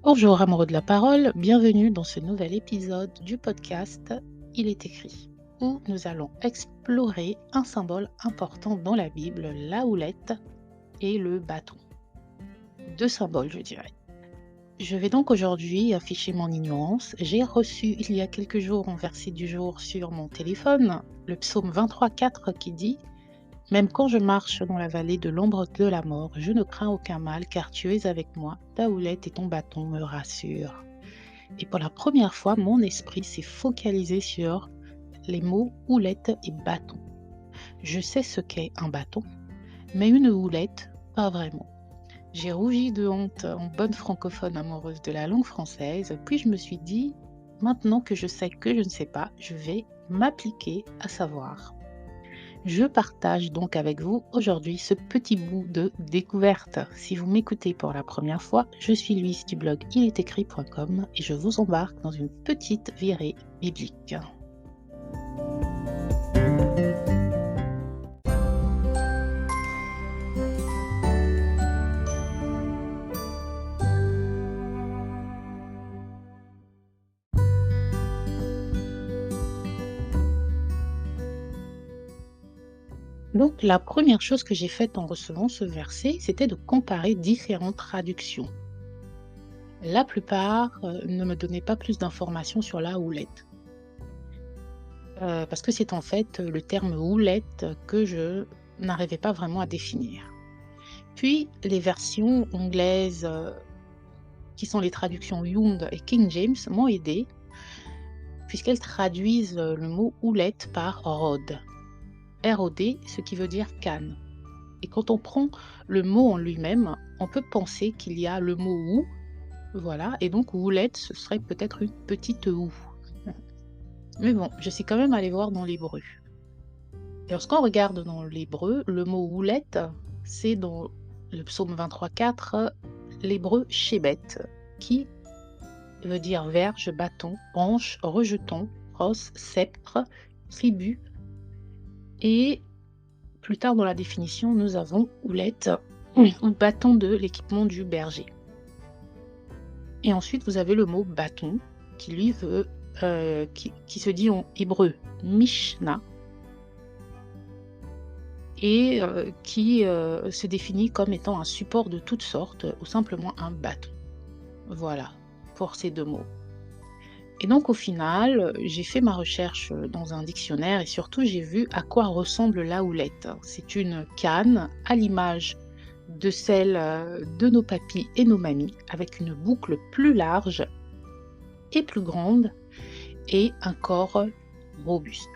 Bonjour amoureux de la parole, bienvenue dans ce nouvel épisode du podcast Il est écrit, où nous allons explorer un symbole important dans la Bible, la houlette et le bâton. Deux symboles, je dirais. Je vais donc aujourd'hui afficher mon ignorance. J'ai reçu il y a quelques jours un verset du jour sur mon téléphone, le psaume 23,4 qui dit « Même quand je marche dans la vallée de l'ombre de la mort, je ne crains aucun mal, car tu es avec moi, ta houlette et ton bâton me rassurent. » Et pour la première fois, mon esprit s'est focalisé sur les mots houlette et bâton. Je sais ce qu'est un bâton, mais une houlette, pas vraiment. J'ai rougi de honte en bonne francophone amoureuse de la langue française, puis je me suis dit, maintenant que je sais que je ne sais pas, je vais m'appliquer à savoir. Je partage donc avec vous aujourd'hui ce petit bout de découverte. Si vous m'écoutez pour la première fois, je suis Louise du blog ilestécrit.com et je vous embarque dans une petite virée biblique. Donc la première chose que j'ai faite en recevant ce verset, c'était de comparer différentes traductions. La plupart ne me donnaient pas plus d'informations sur la houlette. Parce que c'est en fait le terme houlette que je n'arrivais pas vraiment à définir. Puis les versions anglaises, qui sont les traductions Young et King James, m'ont aidée, puisqu'elles traduisent le mot houlette par rod. R-O-D, ce qui veut dire canne. Et quand on prend le mot en lui-même, on peut penser qu'il y a le mot ou, voilà, et donc houlette, ce serait peut-être une petite houe. Mais bon, je suis quand même allée voir dans l'hébreu. Et lorsqu'on regarde dans l'hébreu, le mot houlette, c'est dans le psaume 23,4, l'hébreu shébet, qui veut dire verge, bâton, branche, rejeton, rosse, sceptre, tribu. Et plus tard dans la définition, nous avons houlette, ou bâton de l'équipement du berger. Et ensuite, vous avez le mot bâton, qui lui veut, qui se dit en hébreu Mishnah, et qui se définit comme étant un support de toutes sortes, ou simplement un bâton. Voilà, pour ces deux mots. Et donc au final, j'ai fait ma recherche dans un dictionnaire et surtout j'ai vu à quoi ressemble la houlette. C'est une canne à l'image de celle de nos papis et nos mamies, avec une boucle plus large et plus grande et un corps robuste.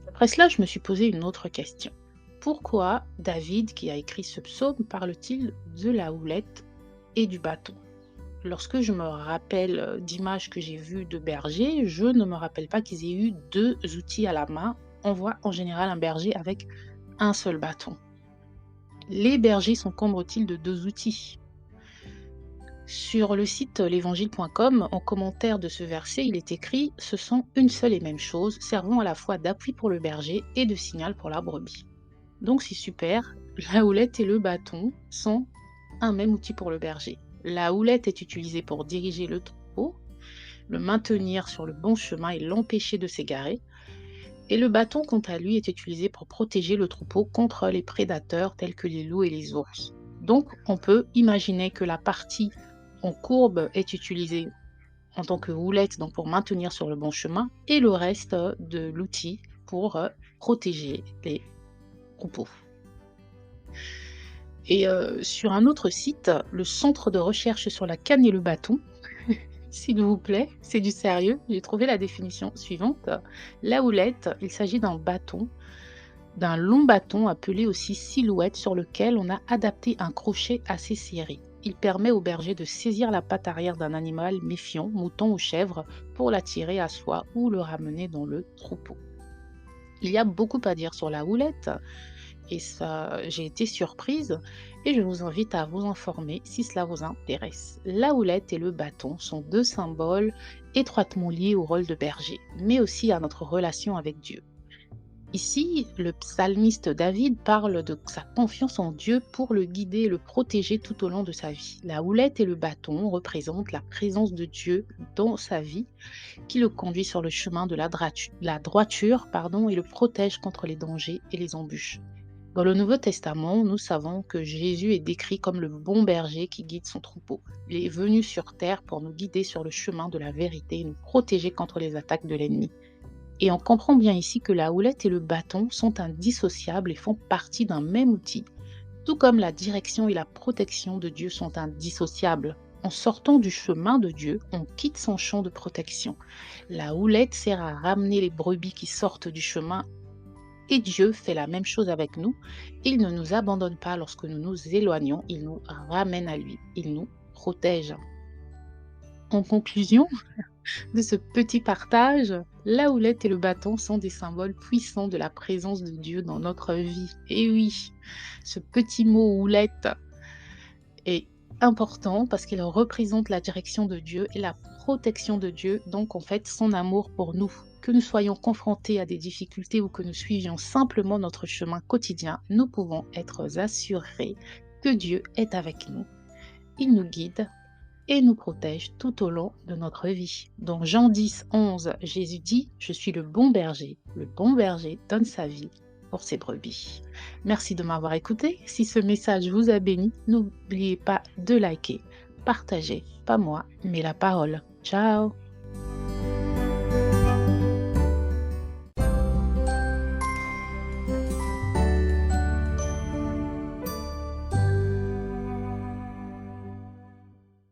Après cela, je me suis posé une autre question. Pourquoi David, qui a écrit ce psaume, parle-t-il de la houlette et du bâton? Lorsque je me rappelle d'images que j'ai vues de bergers, je ne me rappelle pas qu'ils aient eu deux outils à la main. On voit en général un berger avec un seul bâton. Les bergers s'encombrent-ils de deux outils? Sur le site l'évangile.com, en commentaire de ce verset, il est écrit « Ce sont une seule et même chose, servant à la fois d'appui pour le berger et de signal pour la brebis. » Donc c'est super, la houlette et le bâton sont un même outil pour le berger. La houlette est utilisée pour diriger le troupeau, le maintenir sur le bon chemin et l'empêcher de s'égarer. Et le bâton, quant à lui, est utilisé pour protéger le troupeau contre les prédateurs tels que les loups et les ours. Donc on peut imaginer que la partie en courbe est utilisée en tant que houlette, donc pour maintenir sur le bon chemin, et le reste de l'outil pour protéger les troupeaux. Et sur un autre site, le centre de recherche sur la canne et le bâton, s'il vous plaît, c'est du sérieux, j'ai trouvé la définition suivante. La houlette, il s'agit d'un bâton, d'un long bâton appelé aussi silhouette sur lequel on a adapté un crochet assez serré. Il permet au berger de saisir la patte arrière d'un animal méfiant, mouton ou chèvre, pour l'attirer à soi ou le ramener dans le troupeau. Il y a beaucoup à dire sur la houlette, et ça, j'ai été surprise et je vous invite à vous informer si cela vous intéresse. La houlette et le bâton sont deux symboles étroitement liés au rôle de berger, mais aussi à notre relation avec Dieu. Ici, le psalmiste David parle de sa confiance en Dieu pour le guider et le protéger tout au long de sa vie. La houlette et le bâton représentent la présence de Dieu dans sa vie, qui le conduit sur le chemin de la droiture, et le protège contre les dangers et les embûches. Dans le Nouveau Testament, nous savons que Jésus est décrit comme le bon berger qui guide son troupeau. Il est venu sur terre pour nous guider sur le chemin de la vérité et nous protéger contre les attaques de l'ennemi. Et on comprend bien ici que la houlette et le bâton sont indissociables et font partie d'un même outil, tout comme la direction et la protection de Dieu sont indissociables. En sortant du chemin de Dieu, on quitte son champ de protection. La houlette sert à ramener les brebis qui sortent du chemin et Dieu fait la même chose avec nous. Il ne nous abandonne pas lorsque nous nous éloignons, il nous ramène à lui, il nous protège. En conclusion de ce petit partage, la houlette et le bâton sont des symboles puissants de la présence de Dieu dans notre vie. Et oui, ce petit mot houlette est important parce qu'il représente la direction de Dieu et la protection de Dieu, donc en fait son amour pour nous. Que nous soyons confrontés à des difficultés ou que nous suivions simplement notre chemin quotidien, nous pouvons être assurés que Dieu est avec nous. Il nous guide et nous protège tout au long de notre vie. Dans Jean 10, 11, Jésus dit « Je suis le bon berger donne sa vie pour ses brebis ». Merci de m'avoir écouté. Si ce message vous a béni, n'oubliez pas de liker, partager, pas moi, mais la parole. Ciao!